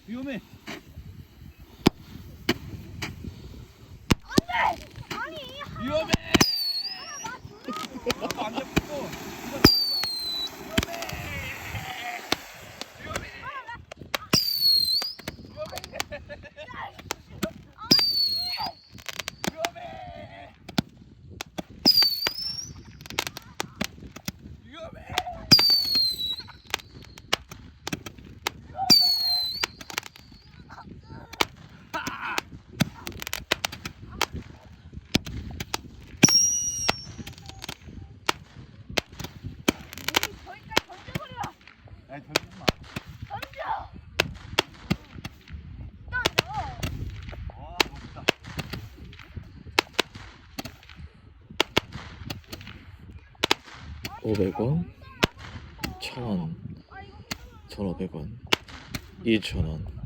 위험해. 안돼. 아니. 위험해. 아빠 안 잡고. 아니 던지지 마. 던져. 와 멋있다. 500원, 1000원, 1500원, 2000원.